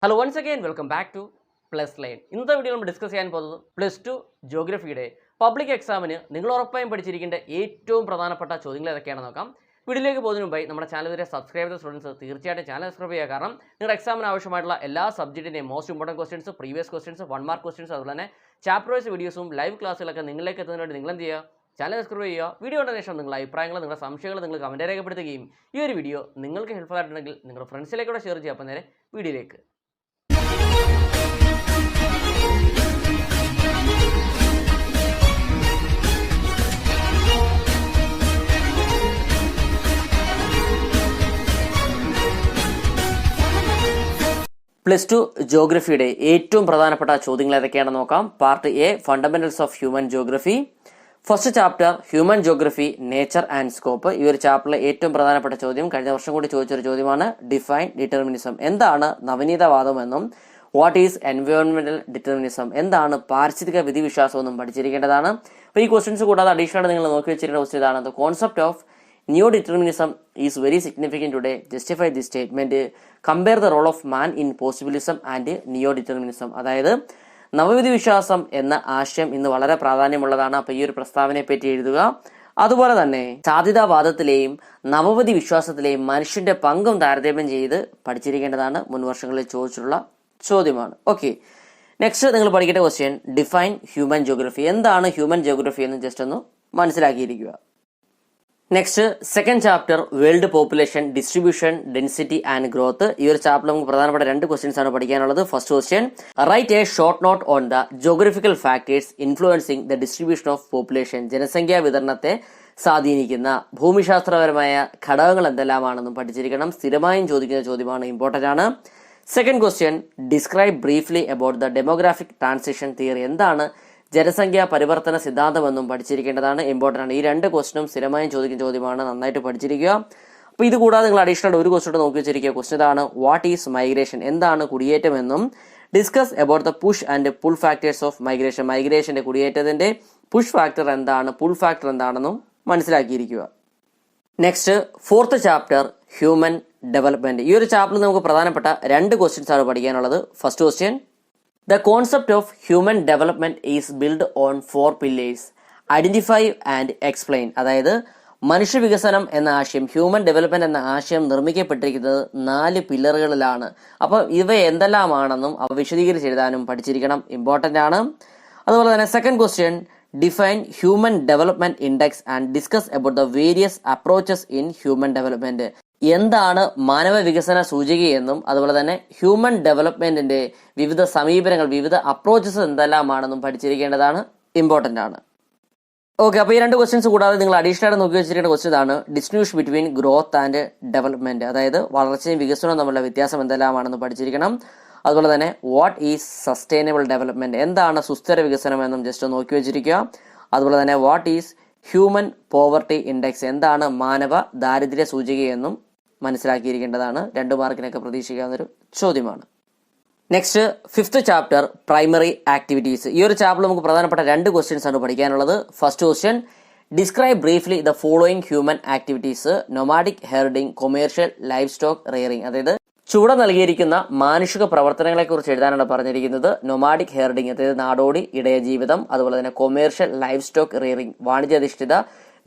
Hello once again welcome back to plus line. ഇന്നത്തെ video നമ്മൾ discuss ചെയ്യാൻ പോകുന്നത് +2 ജോഗ്രഫിയുടെ പബ്ലിക് എക്സാമിന് നിങ്ങൾ ഉറപ്പായും പഠിച്ചിരിക്കേണ്ട ഏറ്റവും പ്രധാനപ്പെട്ട ചോദ്യങ്ങൾ ഏതൊക്കെയാണെന്ന് നോക്കാം. വീഡിയോയിലേക്ക് പോകുന്നതിന് മുമ്പായി നമ്മുടെ ചാനൽ വരെ സബ്സ്ക്രൈബ് ചെയ്ത സ്റ്റുഡൻസ് തീർച്ചയായിട്ടും ചാനൽ സബ്സ്ക്രൈബ് ചെയ്യുക. കാരണം നിങ്ങളുടെ എക്സാമിന് ആവശ്യമായിട്ടുള്ള എല്ലാ സബ്ജക്റ്റിൻ്റെയും most important questions, previous questions, 1 mark questions, അതുപോലെ തന്നെ ചാപ്റ്റർ വൈസ് വീഡിയോസും ലൈവ് ക്ലാസ്സുകളൊക്കെ നിങ്ങളിലേക്ക് എത്തുന്നതിന് വേണ്ടി നിങ്ങൾ എന്ത് ചെയ്യുക, ചാനൽ സബ്സ്ക്രൈബ് ചെയ്യുക. വീഡിയോ കണ്ടതിന് ശേഷം നിങ്ങളുടെ അഭിപ്രായങ്ങൾ, നിങ്ങളുടെ സംശയങ്ങൾ നിങ്ങൾ കമൻറ്റ് രേഖപ്പെടുത്തുകയും ഈ ഒരു വീഡിയോ നിങ്ങൾക്ക് ഹെൽപ്ഫുൾ ആയിട്ടുണ്ടെങ്കിൽ നിങ്ങളുടെ ഫ്രണ്ട്സിലേക്കൂടെ ഷെയർ ചെയ്യുക. അപ്പം നേരെ വീഡിയോയിലേക്ക്. +2 ജോഗ്രഫിയുടെ ഏറ്റവും പ്രധാനപ്പെട്ട ചോദ്യങ്ങൾ ഏതൊക്കെയാണെന്ന് നോക്കാം. Part A, fundamentals of human geography. First chapter human geography, nature and scope. ഈ ഒരു ചാപ്റ്ററിലെ ഏറ്റവും പ്രധാനപ്പെട്ട ചോദ്യം കഴിഞ്ഞ വർഷം കൂടി ചോദിച്ചൊരു ചോദ്യമാണ്. Define determinism. എന്താണ് നവനീതവാദം എന്നും വാട്ട് ഈസ് എൻവയോൺമെന്റൽ ഡിറ്റർമിനിസം, എന്താണ് പാരിസ്ഥിതിക വിധിവിശ്വാസം എന്നും പഠിച്ചിരിക്കേണ്ടതാണ്. അപ്പോൾ ഈ ക്വസ്റ്റ്യൻസ് കൂടാതെ അഡീഷണൽ നിങ്ങൾ നോക്കി വെച്ചിരിക്കുന്ന ക്വസ്റ്റ്യൻ ഇതാണ്. The concept of new determinism is very significant today. Justify the statement. Compare the role of man in possibilism and neo determinism. അതായത് നവവിധി വിശ്വാസം എന്ന ആശയം ഇന്ന് വളരെ പ്രാധാന്യമുള്ളതാണ്. അപ്പോൾ ഈ ഒരു പ്രസ്താവനയെ പറ്റി എഴുതുക. അതുപോലെ തന്നെ സാധ്യതാവാദത്തിലെയും നവവിധി വിശ്വാസത്തിലെയും മനുഷ്യന്റെ പങ്കും താരതമ്യം ചെയ്ത് പഠിച്ചിരിക്കേണ്ടതാണ്. മുൻ വർഷങ്ങളിൽ ചോദിച്ചിട്ടുള്ള ചോദ്യമാണ്. ഓക്കെ, നെക്സ്റ്റ് നിങ്ങൾ പഠിക്കേണ്ട ക്വസ്റ്റ്യൻ ഡിഫൈൻ ഹ്യൂമൻ ജോഗ്രഫി. എന്താണ് ഹ്യൂമൻ ജോഗ്രഫി എന്ന് ജസ്റ്റ് ഒന്ന് മനസ്സിലാക്കിയിരിക്കുക. Next second chapter world population, distribution, density and growth. ഈ ഒരു ചാപ്റ്റർ നമുക്ക് പ്രധാനപ്പെട്ട 2 ക്വസ്റ്റ്യൻസ് ആണ് പഠിക്കാനുള്ളത്. First question, write a short note on the geographical factors influencing the distribution of population. ജനസംഖ്യാ വിതരണത്തെ സ്വാധീനിക്കുന്ന ഭൂമിശാസ്ത്രപരമായ ഘടകങ്ങൾ എന്തെല്ലാമാണെന്നും പഠിച്ചിരിക്കണം. സ്ഥിരമായും ചോദിക്കുന്ന ചോദ്യമാണ്, ഇമ്പോർട്ടന്റ് ആണ്. Second question, describe briefly about the demographic transition theory. എന്താണ് ജനസംഖ്യാ പരിവർത്തന സിദ്ധാന്തം എന്നും പഠിച്ചിരിക്കേണ്ടതാണ്, ഇമ്പോർട്ടൻ്റ് ആണ്. ഈ 2 ക്വസ്റ്റ്യനും സ്ഥിരമായും ചോദിക്കുന്ന ചോദ്യമാണ്, നന്നായിട്ട് പഠിച്ചിരിക്കുക. അപ്പോൾ ഇത് കൂടാതെ നിങ്ങൾ അഡീഷണൽ ഒരു ക്വസ്റ്റ്യൻ നോക്കി വെച്ചിരിക്കുക. ക്വസ്റ്റ്യൻ ഇതാണ്, വാട്ട് ഈസ് മൈഗ്രേഷൻ, എന്താണ് കുടിയേറ്റം എന്നും discuss about the push and pull factors of migration. മൈഗ്രേഷന്റെ കുടിയേറ്റത്തിന്റെ പുഷ് ഫാക്ടർ എന്താണ്, പുൾ ഫാക്ടർ എന്താണെന്നും മനസ്സിലാക്കിയിരിക്കുക. Next fourth chapter human development. ഈ ഒരു ചാപ്റ്ററിൽ നമുക്ക് പ്രധാനപ്പെട്ട 2 ക്വസ്റ്റ്യൻസ് ആണ് പഠിക്കാനുള്ളത്. First question, the concept of human development is built on 4 pillars. Identify and explain. അതായത് മനുഷ്യ വികസനം എന്ന ആശയം, ഹ്യൂമൻ ഡെവലപ്മെന്റ് എന്ന ആശയം നിർമ്മിക്കപ്പെട്ടിരിക്കുന്നത് 4 പില്ലറുകളിലാണ്. അപ്പോൾ ഇവ എന്തെല്ലാമാണെന്നും അവ വിശദീകരിച്ച് എഴുതാനും പഠിച്ചിരിക്കണം, ഇമ്പോർട്ടന്റ് ആണ്. അതുപോലെ തന്നെ second question, define human development index and discuss about the various approaches in human development. എന്താണ് മാനവ വികസന സൂചികയെന്നും അതുപോലെ തന്നെ ഹ്യൂമൻ ഡെവലപ്മെന്റിന്റെ വിവിധ സമീപനങ്ങൾ, വിവിധ അപ്രോച്ചസ് എന്തെല്ലാമാണെന്നും പഠിച്ചിരിക്കേണ്ടതാണ്, ഇമ്പോർട്ടന്റ് ആണ്. ഓക്കെ, അപ്പോൾ ഈ 2 ക്വസ്റ്റ്യൻസ് കൂടാതെ നിങ്ങൾ അഡീഷണൽ ആയിട്ട് നോക്കി വെച്ചിരിക്കേണ്ട ക്വസ്റ്റ്യൻ ആണ് distinguish between growth and development. അതായത് വളർച്ചയും വികസനവും തമ്മിലുള്ള വ്യത്യാസം എന്തെല്ലാമാണെന്ന് പഠിച്ചിരിക്കണം. അതുപോലെ തന്നെ വാട്ട് ഈസ് സസ്റ്റൈനബിൾ ഡെവലപ്മെന്റ്, എന്താണ് സുസ്ഥിര വികസനം എന്നും ജസ്റ്റ് നോക്കി വെച്ചിരിക്കുക. അതുപോലെ തന്നെ what is human poverty index, എന്താണ് മാനവ ദാരിദ്ര്യ സൂചികയെന്നും മനസ്സിലാക്കിയിരിക്കേണ്ടതാണ്. 2 മാർക്കിനൊക്കെ പ്രതീക്ഷിക്കാവുന്നൊരു ചോദ്യമാണ്. Next fifth chapter primary activities. ഈ ഒരു ചാപ്റ്ററിൽ നമുക്ക് പ്രധാനപ്പെട്ട 2 ക്വസ്റ്റ്യൻസ് ആണ് പഠിക്കാനുള്ളത്. First question, describe briefly the following human activities, nomadic Harding, commercial, life stock rearing. അതായത് ചുവടെ നൽകിയിരിക്കുന്ന മാനുഷിക പ്രവർത്തനങ്ങളെ കുറിച്ച് എഴുതാനാണ് പറഞ്ഞിരിക്കുന്നത്. നൊമാഡിക് ഹെർഡിംഗ് അതായത് നാടോടി ഇടയ ജീവിതം, അതുപോലെ തന്നെ കൊമേഴ്ഷ്യൽ ലൈഫ് സ്റ്റോക്ക് റെയറിംഗ് വാണിജ്യാധിഷ്ഠിത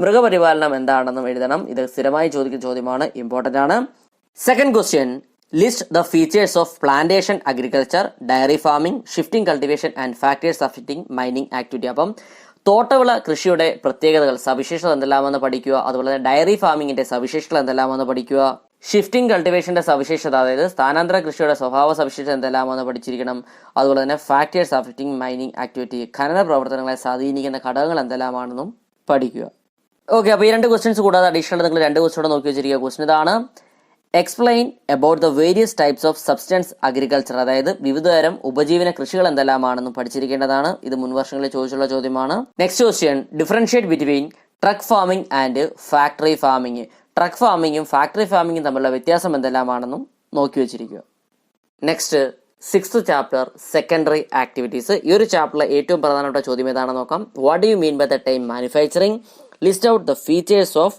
മൃഗപരിപാലനം എന്താണെന്നും എഴുതണം. ഇത് സ്ഥിരമായി ചോദിക്കുന്ന ചോദ്യമാണ്, ഇമ്പോർട്ടന്റ് ആണ്. Second question, list the features of plantation agriculture, diary farming, shifting cultivation and factors affecting mining activity. അപ്പം തോട്ടവിള കൃഷിയുടെ പ്രത്യേകതകൾ, സവിശേഷത എന്തെല്ലാമെന്ന് പഠിക്കുക. അതുപോലെ തന്നെ ഡയറി ഫാമിങ്ങിന്റെ സവിശേഷതകൾ എന്തെല്ലാമെന്ന് പഠിക്കുക. ഷിഫ്റ്റിംഗ് കൾട്ടിവേഷന്റെ സവിശേഷത, അതായത് സ്ഥാനാന്തര കൃഷിയുടെ സ്വഭാവ സവിശേഷത എന്തെല്ലാമെന്ന് പഠിച്ചിരിക്കണം. അതുപോലെ തന്നെ ഫാക്ടേഴ്സ് അഫക്റ്റിംഗ് മൈനിങ് ആക്ടിവിറ്റി, ഖനന പ്രവർത്തനങ്ങളെ സ്വാധീനിക്കുന്ന ഘടകങ്ങൾ എന്തെല്ലാമാണെന്നും പഠിക്കുക. ഓക്കെ, അപ്പോൾ ഈ 2 ക്വസ്റ്റ്യൻസ് കൂടാതെ അഡീഷണൽ നിങ്ങൾ 2 ക്വസ്റ്റ്യൻ നോക്കി വെച്ചിരിക്കുക. ക്വസ്റ്റ്യൻ ഇതാണ്, explain about the various types of substance agriculture. അതായത് വിവിധതരം ഉപജീവന കൃഷികൾ എന്തെല്ലാമാണെന്നും പഠിച്ചിരിക്കേണ്ടതാണ്. ഇത് മുൻവർഷങ്ങളിൽ ചോദിച്ചുള്ള ചോദ്യമാണ്. Next question, differentiate between truck farming and factory farming. Truck ഫാമിങ്ങും ഫാക്ടറി ഫാമിങ്ങും തമ്മിലുള്ള വ്യത്യാസം എന്തെല്ലാമാണെന്നും നോക്കി വെച്ചിരിക്കുക. Next sixth chapter secondary activities. ഈ ഒരു ചാപ്റ്ററിലെ ഏറ്റവും പ്രധാനപ്പെട്ട ചോദ്യം ഏതാണെന്ന് നോക്കാം. What do you mean by the term manufacturing, list out the features of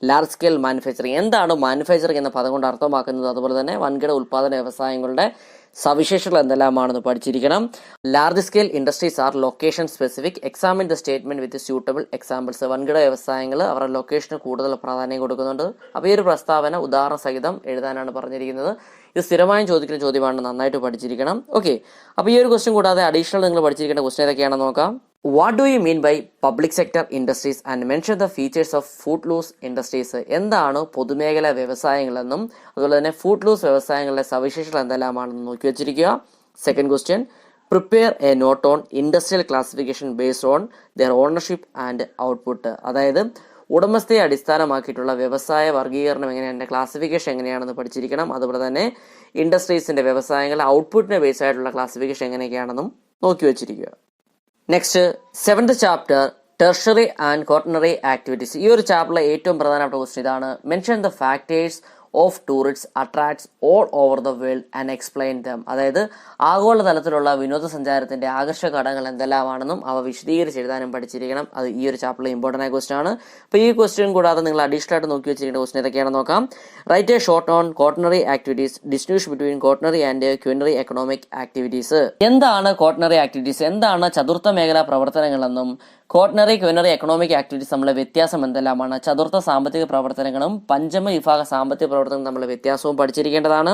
large scale manufacturing. എന്താണ് മാനുഫാക്ചറിങ് എന്ന പദം കൊണ്ട് അർത്ഥമാക്കുന്നത്, അതുപോലെ തന്നെ വൻകിട ഉൽപ്പാദന വ്യവസായങ്ങളുടെ സവിശേഷതകൾ എന്തെല്ലാമാണെന്ന് പഠിച്ചിരിക്കണം. Large scale industries are location specific. Examine the statement with suitable examples. വൻകിട വ്യവസായങ്ങൾ അവരുടെ ലൊക്കേഷന് കൂടുതൽ പ്രാധാന്യം കൊടുക്കുന്നുണ്ട്. അപ്പോൾ ഈ ഒരു പ്രസ്താവന ഉദാഹരണ സഹിതം എഴുതാനാണ് പറഞ്ഞിരിക്കുന്നത്. ഇത് സ്ഥിരമായും ചോദിക്കുന്ന ചോദ്യമാണ്, നന്നായിട്ട് പഠിച്ചിരിക്കണം. ഓക്കെ, അപ്പോൾ ഈ ഒരു ക്വസ്റ്റ്യൻ കൂടാതെ അഡീഷണൽ നിങ്ങൾ പഠിച്ചിരിക്കേണ്ട ക്വസ്റ്റ്യൻ ഏതൊക്കെയാണെന്ന് നോക്കാം. What do you mean by public sector industries and mention the features of footloose industries? എന്താണ് പൊതുമേഖല വ്യവസായങ്ങളെന്നും അതുപോലെ തന്നെ ഫുഡ് ലൂസ് വ്യവസായങ്ങളുടെ സവിശേഷതകൾ എന്തെല്ലാമാണെന്ന് നോക്കി വെച്ചിരിക്കുക. Second question, prepare a note on industrial classification based on their ownership and output. അതായത് ഉടമസ്ഥയെ അടിസ്ഥാനമാക്കിയിട്ടുള്ള വ്യവസായ വർഗീകരണം എങ്ങനെയാണ്, ക്ലാസിഫിക്കേഷൻ എങ്ങനെയാണെന്ന് പഠിച്ചിരിക്കണം. അതുപോലെ തന്നെ ഇൻഡസ്ട്രീസിന്റെ വ്യവസായങ്ങളുടെ ഔട്ട്പുട്ടിനെ ബേസ് ആയിട്ടുള്ള ക്ലാസിഫിക്കേഷൻ എങ്ങനെയൊക്കെയാണെന്നും നോക്കി വെച്ചിരിക്കുക. Next, 7th chapter tertiary and quaternary activities. ഈ ഒരു ചാപ്റ്ററിലെ ഏറ്റവും പ്രധാനപ്പെട്ട ക്വസ്റ്റ്യൻ ഇതാണ്. Mention the factors of tourist attracts all over the world and explain dum. അതായത് ആഗോളതലത്തിലുള്ള വിനോദസഞ്ചാരത്തിന്റെ ആകർഷക ഘടകങ്ങൾ എന്തെല്ലാമാണെന്നും അവ വിശദീകരിച്ച് എഴുതാനും പഠിച്ചിരിക്കണം. അത് ഈ ഒരു ചാപ്റ്ററിലെ ഇമ്പോർട്ടൻ്റ് ആയ ക്വസ്റ്റ്യൻ ആണ്. അപ്പോൾ ഈ ക്വസ്റ്റ്യൻ കൂടാതെ നിങ്ങൾ അഡീഷണൽ ആയിട്ട് നോക്കി വെച്ചിരിക്കുന്ന ക്വസ്റ്റ്യൻ ഏതൊക്കെയാണെന്ന് നോക്കാം. Write a short on quaternary activities, distinguish between quaternary and quinary economic activities. എന്താണ് ക്വാട്ടർണറി ആക്ടിവിറ്റീസ്, എന്താണ് ചതുർത്ഥ മേഖലാ പ്രവർത്തനങ്ങളെന്നും ക്വാട്ടർണറി ക്വിനറി എക്കണോമിക് ആക്ടിവിറ്റീസ് തമ്മിലെ വ്യത്യാസം എന്തെല്ലാമാണ്, ചതുർത്ഥ സാമ്പത്തിക പ്രവർത്തനങ്ങളും പഞ്ചമ വിഭാഗ സാമ്പത്തിക പ്രവർത്തനങ്ങളും തമ്മിലുള്ള വ്യത്യാസവും പഠിച്ചിരിക്കേണ്ടതാണ്.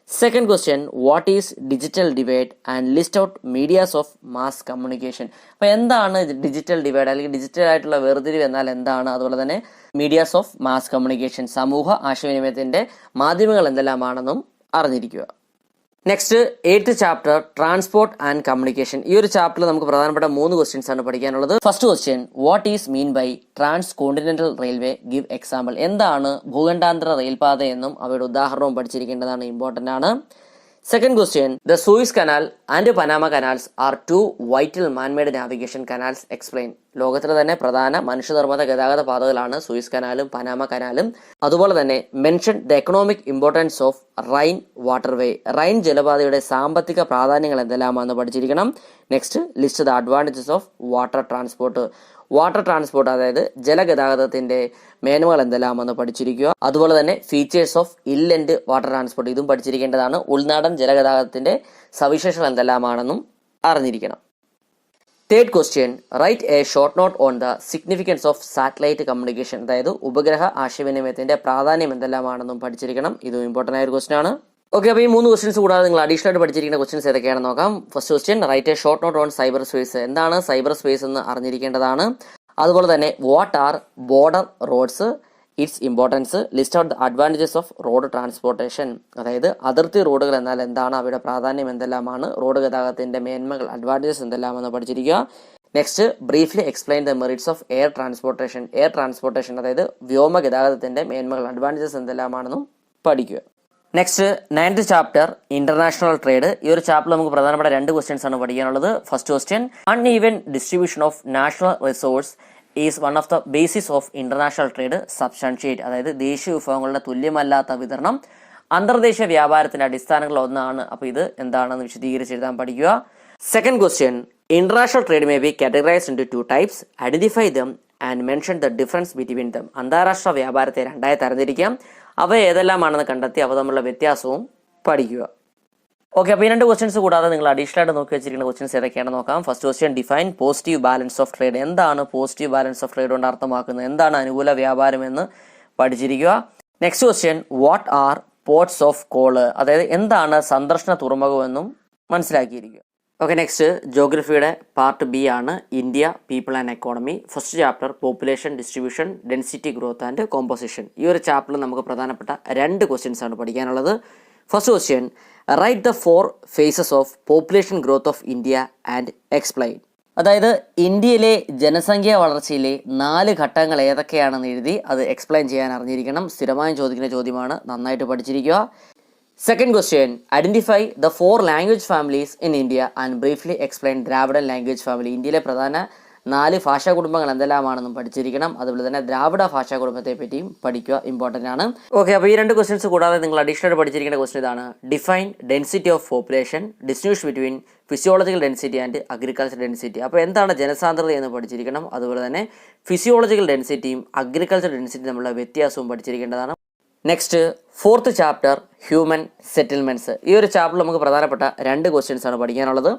Second question, what is digital divide and list out medias of mass communication. അപ്പോൾ എന്താണ് ഡിജിറ്റൽ ഡിവൈഡ് അല്ലെങ്കിൽ ഡിജിറ്റൽ ആയിട്ടുള്ള വേർതിരിവ് എന്നാൽ എന്താണ്, അതുപോലെ തന്നെ മീഡിയാസ് ഓഫ് മാസ് കമ്മ്യൂണിക്കേഷൻ സമൂഹ ആശയവിനിമയത്തിന്റെ മാധ്യമങ്ങൾ എന്തെല്ലാമാണെന്നും അറിഞ്ഞിരിക്കുക. Next, 8th chapter transport and communication. ഈ ഒരു ചാപ്റ്ററിൽ നമുക്ക് പ്രധാനപ്പെട്ട 3 ക്വസ്റ്റ്യൻസ് ആണ് പഠിക്കാനുള്ളത്. First question, what is mean by transcontinental railway, give example. എന്താണ് ഭൂഖണ്ഡാന്തര റെയിൽപാത എന്നും അവയുടെ ഉദാഹരണവും പഠിച്ചിരിക്കേണ്ടതാണ്, ഇമ്പോർട്ടന്റ് ആണ്. Second question, the Suez canal and Panama canals are 2 vital manmade navigation canals, explain. ലോകത്തിലെ തന്നെ പ്രധാന മനുഷ്യനിർമ്മിത ഗതാഗത പാതകളാണ് സൂയിസ് കനാലും പനാമ കനാലും. അതുപോലെ തന്നെ mention the economic importance of Rhine waterway. Rhine ജലപാതയുടെ സാമ്പത്തിക പ്രാധാന്യങ്ങൾ എന്തെല്ലാമാണെന്ന് പഠിച്ചിരിക്കണം. Next, list the advantages of water transport. Water transport അതായത് ജലഗതാഗതത്തിന്റെ മേന്മകൾ എന്തെല്ലാമെന്ന് പഠിച്ചിരിക്കുക. അതുപോലെ തന്നെ features of inland water transport, ഇതും പഠിച്ചിരിക്കേണ്ടതാണ്. ഉൾനാടൻ ജലഗതാഗതത്തിന്റെ സവിശേഷതകൾ എന്തെല്ലാമാണെന്നും അറിഞ്ഞിരിക്കണം. Third question, write a short note on the significance of satellite communication. അതായത് ഉപഗ്രഹ ആശയവിനിമയത്തിന്റെ പ്രാധാന്യം എന്തെല്ലാമാണെന്നും പഠിച്ചിരിക്കണം. ഇതും ഇമ്പോർട്ടന്റ് ആയ ഒരു ക്വസ്റ്റ്യൻ ആണ്. ഓക്കെ, അപ്പോൾ ഈ 3 ക്വസ്റ്റ്യൻസ് കൂടാതെ നിങ്ങൾ അഡീഷണൽ ആയിട്ട് പഠിച്ചിരിക്കുന്ന ക്വസ്റ്റ്യൻസ് ഏതൊക്കെയാണെന്ന് നോക്കാം. First question, write a short note on cyber space. എന്താണ് സൈബർ സ്പേസ് എന്ന് അറിഞ്ഞിരിക്കേണ്ടതാണ്. അതുപോലെ തന്നെ what are border roads, its importance, list out the advantages of road transportation. അതായത് അതിർത്തി റോഡുകൾ എന്നാൽ എന്താണ്, അവയുടെ പ്രാധാന്യം എന്തെല്ലാമാണ്, റോഡ് ഗതാഗതത്തിന്റെ മേന്മകൾ അഡ്വാൻറ്റേജസ് എന്തെല്ലാമെന്ന് പഠിച്ചിരിക്കുക. Next, briefly explain the merits of air transportation. Air transportation അതായത് വ്യോമ ഗതാഗതത്തിന്റെ മേന്മകൾ അഡ്വാൻറ്റേജസ് എന്തെല്ലാമാണെന്നും പഠിക്കുക. Next, 9th chapter international trade. ഈ ഒരു ചാപ്റ്ററിൽ നമുക്ക് പ്രധാനപ്പെട്ട 2 ക്വസ്റ്റ്യൻസ് ആണ് പഠിക്കാനുള്ളത്. First question, uneven distribution of national resource is one of the basis of international trade substantiate. അതായത് ദേശീയ വിഭവങ്ങളുടെ തുല്യമല്ലാത്ത വിതരണം അന്തർദേശീയ വ്യാപാരത്തിന്റെ അടിസ്ഥാനങ്ങളിൽ ഒന്നാണ്. അപ്പോൾ ഇത് എന്താണെന്ന് വിശദീകരിച്ച് എഴുതാൻ പഠിക്കുക. Second question, international trade may be categorised into 2 types, identify them and mention the difference between them. അന്താരാഷ്ട്ര വ്യാപാരത്തെ 2ആയി തരംതിരിക്കാം, അവ ഏതെല്ലാമാണെന്ന് കണ്ടെത്തി അവ തമ്മിലുള്ള വ്യത്യാസവും പഠിക്കുക. ഓക്കെ, അപ്പോൾ ഈ 2 ക്വസ്റ്റ്യൻസ് കൂടാതെ നിങ്ങൾ അഡീഷണൽ ആയിട്ട് നോക്കി വെച്ചിരിക്കുന്ന ക്വസ്റ്റ്യൻസ് ഏതൊക്കെയാണെന്ന് നോക്കാം. First question, define positive balance of trade. എന്താണ് പോസിറ്റീവ് ബാലൻസ് ഓഫ് ട്രേഡ് കൊണ്ട് അർത്ഥമാക്കുന്നത്, എന്താണ് അനുകൂല വ്യാപാരം എന്ന് പഠിച്ചിരിക്കുക. Next question, what are ports of call. അതായത് എന്താണ് സന്ദർശന തുറമുഖം എന്നും മനസ്സിലാക്കിയിരിക്കുക. ഓക്കെ, നെക്സ്റ്റ് ജോഗ്രഫിയുടെ പാർട്ട് ബി ആണ് India, people and economy. First chapter population distribution, density growth and composition. ഈ ഒരു ചാപ്റ്ററിൽ നമുക്ക് പ്രധാനപ്പെട്ട 2 ക്വസ്റ്റ്യൻസ് ആണ് പഠിക്കാനുള്ളത്. First question, write the 4 phases of population growth of India and explain. അതായത് ഇന്ത്യയിലെ ജനസംഖ്യാ വളർച്ചയിലെ 4 ഘട്ടങ്ങൾ ഏതൊക്കെയാണെന്ന് എഴുതി അത് എക്സ്പ്ലെയിൻ ചെയ്യാൻ അറിഞ്ഞിരിക്കണം. സ്ഥിരമായും ചോദിക്കുന്ന ചോദ്യമാണ്, നന്നായിട്ട് പഠിച്ചിരിക്കുക. Second question, identify the 4 language families in India and briefly explain Dravidian language family. ഇന്ത്യയിലെ പ്രധാന 4 ഭാഷാ കുടുംബങ്ങൾ എന്തെല്ലാമാണെന്നും പഠിച്ചിരിക്കണം. അതുപോലെ തന്നെ ദ്രാവിഡ ഭാഷാ കുടുംബത്തെ പറ്റിയും പഠിക്കുക, ഇമ്പോർട്ടൻ്റ് ആണ്. ഓക്കെ, അപ്പോൾ ഈ 2 ക്വസ്റ്റ്യൻസ് കൂടാതെ നിങ്ങൾ അഡീഷണൽ പഠിച്ചിരിക്കേണ്ട ക്വസ്റ്റ്യൻ ഇതാണ്. Define density of population, distinguish between physiological density and agriculture density. അപ്പോൾ എന്താണ് ജനസാന്ദ്രത എന്ന് പഠിച്ചിരിക്കണം. അതുപോലെ തന്നെ ഫിസിയോളജിക്കൽ ഡെൻസിറ്റിയും അഗ്രികൾച്ചർ ഡെൻസിറ്റിയും തമ്മിലുള്ള വ്യത്യാസവും പഠിച്ചിരിക്കേണ്ടതാണ്. Next fourth chapter human settlements. ഈ ഒരു ചാപ്റ്ററിൽ നമുക്ക് പ്രധാനപ്പെട്ട 2 ക്വസ്റ്റ്യൻസ് ആണ് പഠിക്കാനുള്ളത്.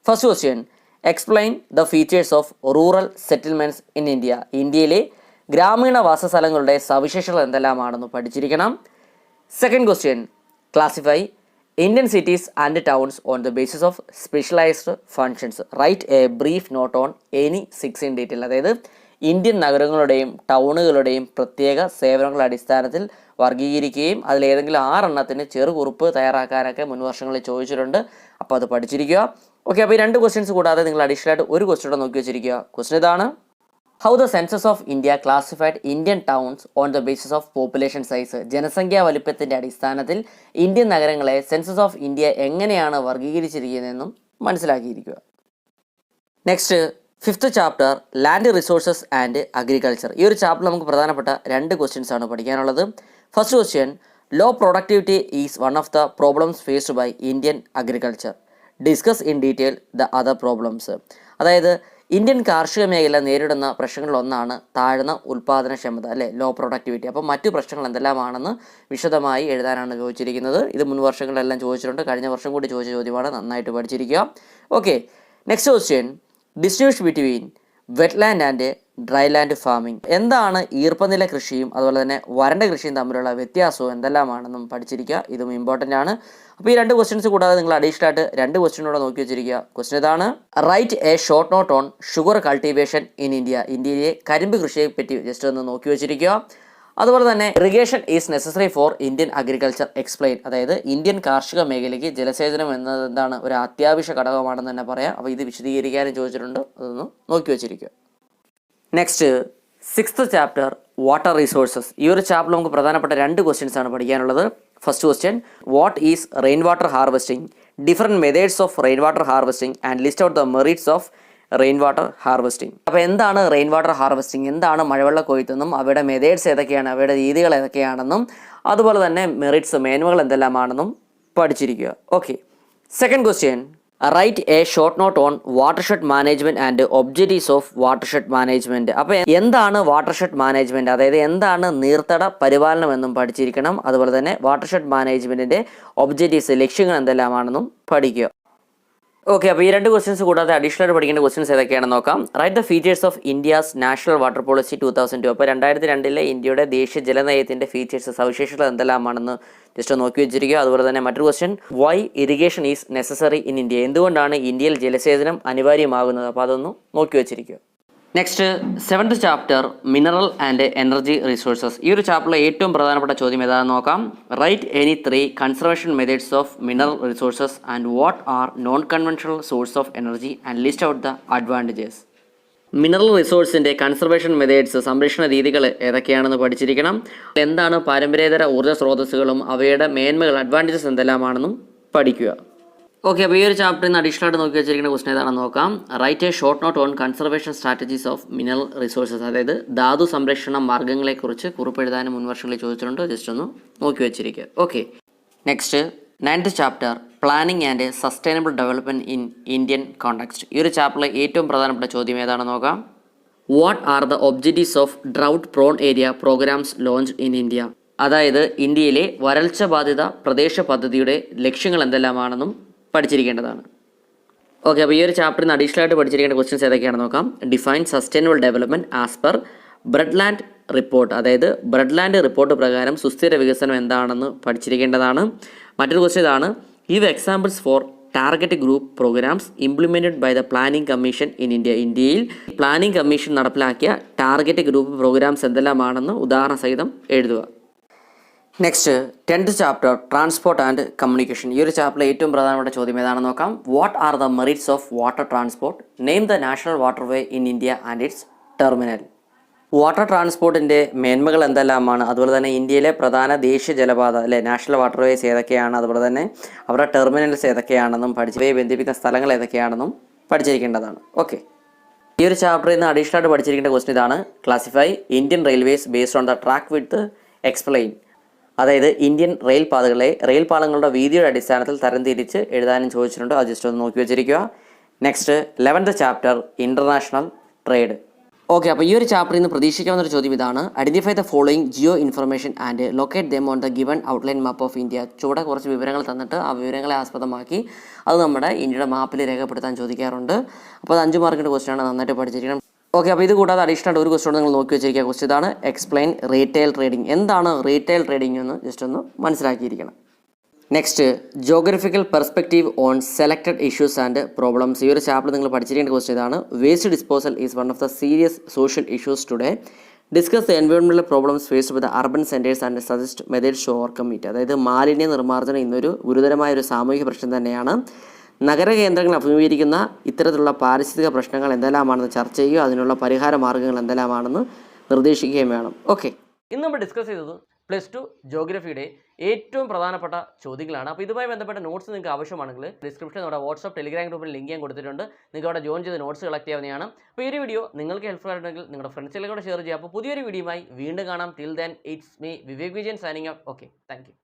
First question, explain the features of rural settlements in India. ഇന്ത്യയിലെ ഗ്രാമീണ വാസസ്ഥലങ്ങളുടെ സവിശേഷതകൾ എന്തെല്ലാമാണെന്ന് പഠിച്ചിരിക്കണം. Second question, classify Indian cities and towns on the basis of specialised functions. Write a brief note on any 6 in detail. അതായത് Indian നഗരങ്ങളുടെയും ടൗണുകളുടെയും പ്രത്യേക സേവനങ്ങളുടെ അടിസ്ഥാനത്തിൽ വർഗീകരിക്കുകയും അതിലേതെങ്കിലും 6 എണ്ണത്തിന് ചെറുകുറിപ്പ് തയ്യാറാക്കാനൊക്കെ മുൻ വർഷങ്ങളിൽ ചോദിച്ചിട്ടുണ്ട്. അപ്പോൾ അത് പഠിച്ചിരിക്കുക. ഓക്കെ, അപ്പോൾ ഈ 2 ക്വസ്റ്റ്യൻസ് കൂടാതെ നിങ്ങൾ അഡീഷണൽ ആയിട്ട് ഒരു ക്വസ്റ്റ്യൻ നോക്കി വെച്ചിരിക്കുക. ക്വസ്റ്റ്യൻ ഇതാണ്: how the census of India classified Indian towns on the basis of population size. ജനസംഖ്യാ വലിപ്പത്തിൻ്റെ അടിസ്ഥാനത്തിൽ ഇന്ത്യൻ നഗരങ്ങളെ സെൻസസ് ഓഫ് ഇന്ത്യ എങ്ങനെയാണ് വർഗീകരിച്ചിരിക്കുന്നതെന്നും മനസ്സിലാക്കിയിരിക്കുക. Next fifth chapter land resources and agriculture. ഈ ഒരു ചാപ്റ്ററിൽ നമുക്ക് പ്രധാനപ്പെട്ട 2 ക്വസ്റ്റ്യൻസ് ആണ് പഠിക്കാനുള്ളത്. First question, low productivity is one of the problems faced by Indian agriculture. Discuss in detail the other problems. അതായത് ഇന്ത്യൻ കാർഷിക മേഖല നേരിടുന്ന പ്രശ്നങ്ങളിലൊന്നാണ് താഴ്ന്ന ഉൽപ്പാദനക്ഷമത, അല്ലേ, ലോ പ്രൊഡക്ടിവിറ്റി. അപ്പോൾ മറ്റു പ്രശ്നങ്ങൾ എന്തെല്ലാമാണെന്ന് വിശദമായി എഴുതാനാണ് ചോദിച്ചിരിക്കുന്നത്. ഇത് മുൻ വർഷങ്ങളിലെല്ലാം ചോദിച്ചിട്ടുണ്ട്, കഴിഞ്ഞ വർഷം കൂടി ചോദിച്ച ചോദ്യമാണ്. നന്നായിട്ട് പഠിച്ചിരിക്കുക. Okay, next question, distinguish between wetland and dryland farming. എന്താണ് ഈർപ്പനില കൃഷിയും അതുപോലെ തന്നെ വരണ്ട കൃഷിയും തമ്മിലുള്ള വ്യത്യാസവും എന്തെല്ലാമാണെന്നും പഠിച്ചിരിക്കുക. ഇതും ഇമ്പോർട്ടൻ്റ് ആണ്. അപ്പോൾ ഈ 2 ക്വസ്റ്റ്യൻസ് കൂടാതെ നിങ്ങൾ അഡീഷണൽ ആയിട്ട് 2 ക്വസ്റ്റ്യനോടെ നോക്കി വെച്ചിരിക്കുക. ക്വസ്റ്റ്യൻ ഇതാണ്: right a short note on sugar cultivation in India. ഇന്ത്യയിലെ കരിമ്പ് കൃഷിയെ പറ്റി ജസ്റ്റ് ഒന്ന് നോക്കി വെച്ചിരിക്കുക. അതുപോലെ തന്നെ irrigation is necessary for Indian agriculture explain. അതായത് ഇന്ത്യൻ കാർഷിക മേഖലയ്ക്ക് ജലസേചനം എന്നത് എന്താണ്, ഒരു അത്യാവശ്യ ഘടകമാണെന്ന് തന്നെ പറയാം. അപ്പോൾ ഇത് വിശദീകരിക്കാനും ചോദിച്ചിട്ടുണ്ട്, അതൊന്ന് നോക്കി വെച്ചിരിക്കുക. Next sixth chapter water resources. ഈ ഒരു ചാപ്റ്ററിൽ നമുക്ക് പ്രധാനപ്പെട്ട 2 ക്വസ്റ്റ്യൻസ് ആണ് പഠിക്കാനുള്ളത്. First question, what is rain water harvesting, different methods of rain water harvesting and list out the merits of rain water harvesting. അപ്പോൾ എന്താണ് റെയിൻ വാട്ടർ ഹാർവെസ്റ്റിംഗ്, എന്താണ് മഴവെള്ള കൊയ്ത്തെന്നും അവയുടെ മെത്തേഡ്സ് ഏതൊക്കെയാണ്, അവയുടെ രീതികൾ ഏതൊക്കെയാണെന്നും അതുപോലെ തന്നെ മെറിറ്റ്സ് മേന്മകൾ എന്തെല്ലാമാണെന്നും പഠിച്ചിരിക്കുക. Okay, second question, write a short note on watershed management and objectives of watershed management. അപ്പോൾ എന്താണ് വാട്ടർഷെഡ് മാനേജ്മെൻറ്റ്, അതായത് എന്താണ് നീർത്തട പരിപാലനം എന്നും പഠിച്ചിരിക്കണം. അതുപോലെ തന്നെ വാട്ടർഷെഡ് മാനേജ്മെൻറ്റിൻ്റെ ഒബ്ജക്റ്റീവ്സ്, ലക്ഷ്യങ്ങൾ എന്തെല്ലാമാണെന്നും പഠിക്കുക. ഓക്കെ, അപ്പോൾ ഈ 2 ക്വസ്റ്റ്യൻസ് കൂടാതെ അഡീഷണൽ പഠിക്കേണ്ട ക്വസ്റ്റ്യൻസ് ഏതൊക്കെയാണെന്ന് നോക്കാം. Write the features of India's national water policy 2002. അപ്പോൾ 2002 ഇന്ത്യയുടെ ദേശീയ ജലനയത്തിൻ്റെ ഫീച്ചേഴ്സ്, സവിശേഷതകൾ എന്തെല്ലാമാണെന്ന് ജസ്റ്റ് നോക്കി വെച്ചിരിക്കുക. അതുപോലെ തന്നെ മറ്റൊരു question, why irrigation is necessary in India. എന്തുകൊണ്ടാണ് ഇന്ത്യയിൽ ജലസേചനം അനിവാര്യമാകുന്നത്, അപ്പോൾ അതൊന്ന് നോക്കി വെച്ചിരിക്കുക. Next 7th chapter mineral and energy resources. ഈ ഒരു ചാപ്റ്ററിലെ ഏറ്റവും പ്രധാനപ്പെട്ട ചോദ്യം ഏതാണെന്ന് നോക്കാം. Write any 3 conservation methods of mineral resources and what are non conventional source of energy and list out the advantages. Mineral റിസോഴ്സിൻ്റെ കൺസർവേഷൻ മെത്തേഡ്സ്, സംരക്ഷണ രീതികൾ ഏതൊക്കെയാണെന്ന് പഠിച്ചിരിക്കണം. എന്താണ് പാരമ്പര്യേതര ഊർജ്ജ സ്രോതസ്സുകളും അവയുടെ മേന്മകൾ, അഡ്വാൻറ്റേജസ് എന്തെല്ലാമാണെന്നും പഠിക്കുക. ഓക്കെ, അപ്പോൾ ഈ ഒരു ചാപ്റ്ററിൽ നിന്ന് അഡീഷണൽ ആയിട്ട് നോക്കി വെച്ചിരിക്കുന്ന ക്വസ്റ്റൻ ഏതാണെന്ന് നോക്കാം. Write a short note on conservation strategies of mineral resources. അതായത് ധാതു സംരക്ഷണ മാർഗ്ഗങ്ങളെക്കുറിച്ച് കുറിപ്പെഴുതാനും മുൻ വർഷങ്ങളിൽ ചോദിച്ചിട്ടുണ്ട്, ജസ്റ്റ് ഒന്ന് നോക്കി വെച്ചിരിക്കുക. Okay, next 9th chapter planning and sustainable development in Indian context. ഈ ഒരു ചാപ്റ്ററിലെ ഏറ്റവും പ്രധാനപ്പെട്ട ചോദ്യം ഏതാണെന്ന് നോക്കാം. What are the objectives of drought prone area programs launch in India. അതായത് ഇന്ത്യയിലെ വരൾച്ച ബാധിത പ്രദേശ പദ്ധതിയുടെ ലക്ഷ്യങ്ങൾ എന്തെല്ലാമാണെന്നും പഠിച്ചിരിക്കേണ്ടതാണ്. ഓക്കെ, അപ്പോൾ ഈ ഒരു ചാപ്റ്ററിൽ നിന്ന് അഡീഷണൽ ആയിട്ട് പഠിച്ചിരിക്കേണ്ട ക്വസ്റ്റ്യൻസ് ഏതൊക്കെയാണെന്ന് നോക്കാം. Define sustainable development as per Brundtland report. അതായത് ബ്രെഡ്ലാൻഡ് റിപ്പോർട്ട് പ്രകാരം സുസ്ഥിര വികസനം എന്താണെന്ന് പഠിച്ചിരിക്കേണ്ടതാണ്. മറ്റൊരു ക്വസ്റ്റ്യൻ ഇതാണ്: give examples for target group programs implemented by the planning commission in India. ഇന്ത്യയിൽ പ്ലാനിംഗ് കമ്മീഷൻ നടപ്പിലാക്കിയ ടാർഗറ്റ് ഗ്രൂപ്പ് പ്രോഗ്രാംസ് എന്തെല്ലാമാണെന്ന് ഉദാഹരണ സഹിതം എഴുതുക. Next 10th chapter transport and communication. ഈ ഒരു ചാപ്റ്ററിലെ ഏറ്റവും പ്രധാനപ്പെട്ട ചോദ്യം ഏതാണെന്ന് നോക്കാം. What are the merits of water transport, name the national waterway in India and its terminal. Water ട്രാൻസ്പോർട്ടിൻ്റെ മേന്മകൾ എന്തെല്ലാമാണ്, അതുപോലെ തന്നെ ഇന്ത്യയിലെ പ്രധാന ദേശീയ ജലപാത, അല്ലെ, നാഷണൽ വാട്ടർവേസ് ഏതൊക്കെയാണ്, അതുപോലെ തന്നെ അവരുടെ ടെർമിനൽസ് ഏതൊക്കെയാണെന്നും പഠിച്ചവയെ ബന്ധിപ്പിക്കുന്ന സ്ഥലങ്ങൾ ഏതൊക്കെയാണെന്നും പഠിച്ചിരിക്കേണ്ടതാണ്. ഓക്കെ, ഈ ഒരു ചാപ്റ്ററിൽ നിന്ന് അഡീഷണൽ ആയിട്ട് പഠിച്ചിരിക്കേണ്ട ക്വസ്റ്റൻ ഇതാണ്: classify Indian railways based on the track width explain. അതായത് ഇന്ത്യൻ റെയിൽ പാളങ്ങളുടെ വീതിയുടെ അടിസ്ഥാനത്തിൽ തരംതിരിച്ച് എഴുതാനും ചോദിച്ചിട്ടുണ്ട്, അത് ജസ്റ്റ് ഒന്ന് നോക്കി വെച്ചിരിക്കുക. Next 11th chapter international trade. Okay, അപ്പോൾ ഈ ഒരു ചാപ്റ്ററിൽ നിന്ന് പ്രതീക്ഷിക്കാവുന്ന ഒരു ചോദ്യം ഇതാണ്: identify the following geo information and locate them on the given outline map of India. ചുവടെ കുറച്ച് വിവരങ്ങൾ തന്നിട്ട് ആ വിവരങ്ങളെ ആസ്പദമാക്കി അത് നമ്മുടെ ഇന്ത്യയുടെ മാപ്പിൽ രേഖപ്പെടുത്താൻ ചോദിക്കാറുണ്ട്. അപ്പോൾ അത് 5 മാർക്കിൻ്റെ ക്വസ്റ്റ്യൻ ആണ്, നന്നായിട്ട് പഠിച്ചിരിക്കണം. ഓക്കെ, അപ്പോൾ ഇത് കൂടാതെ അഡീഷണൽ ഒരു ക്വസ്റ്റ്യൻ നിങ്ങൾ നോക്കി വെച്ചിരിക്കുക. ക്വസ്റ്റ്യൻ ഇതാണ്: എക്സ്പ്ലെയിൻ റീറ്റെയിൽ ട്രേഡിംഗ്. എന്താണ് റീറ്റെയിൽ ട്രേഡിംഗ് എന്ന് ജസ്റ്റ് ഒന്ന് മനസ്സിലാക്കിയിരിക്കണം. Next, geographical perspective on selected issues and problems. ഈ ഒരു ചാപ്റ്റർ നിങ്ങൾ പഠിച്ചിരിക്കേണ്ട ക്വസ്റ്റ്യൻ ഇതാണ്: waste disposal is one of the serious social issues today. Discuss the environmental problems faced with urban centres and suggest methods to overcome it. അതായത് മാലിന്യ നിർമ്മാർജ്ജനം ഇന്നൊരു ഗുരുതരമായ ഒരു സാമൂഹിക പ്രശ്നം തന്നെയാണ്. നഗരകേന്ദ്രങ്ങൾ അഭിമുഖീകരിക്കുന്ന ഇത്തരത്തിലുള്ള പാരിസ്ഥിതിക പ്രശ്നങ്ങൾ എന്തെല്ലാമാണെന്ന് ചർച്ച ചെയ്യുക, അതിനുള്ള പരിഹാര മാർഗ്ഗങ്ങൾ എന്തെല്ലാമാണെന്ന് നിർദ്ദേശിക്കുകയും വേണം. ഓക്കെ, ഇന്ന് നമ്മൾ ഡിസ്കസ് ചെയ്തത് +2 ജോഗ്രഫിയുടെ ഏറ്റവും പ്രധാനപ്പെട്ട ചോദ്യങ്ങളാണ്. അപ്പോൾ ഇതുമായി ബന്ധപ്പെട്ട നോട്ട്സ് നിങ്ങൾക്ക് ആവശ്യമാണെങ്കിൽ ഡിസ്ക്രിപ്ഷനിൽ നമ്മുടെ വാട്സ്ആപ്പ് ടെലിഗ്രാം ഗ്രൂപ്പിൽ ലിങ്ക് ഞാൻ കൊടുത്തിട്ടുണ്ട്. നിങ്ങൾക്ക് അവിടെ ജോയിൻ ചെയ്ത് നോട്ട്സ് കളക്ട് ചെയ്യാവുന്നതാണ്. അപ്പോൾ ഈ ഒരു വീഡിയോ നിങ്ങൾക്ക് ഹെൽപ്ഫുൾ ആയിട്ടുണ്ടെങ്കിൽ നിങ്ങളുടെ ഫ്രണ്ട്സിലേക്ക് കൂടെ ഷെയർ ചെയ്യുക. അപ്പോൾ പുതിയൊരു വീഡിയോയുമായി വീണ്ടും കാണാം. Till then it's me Vivek Vijayan signing off. Okay, thank you.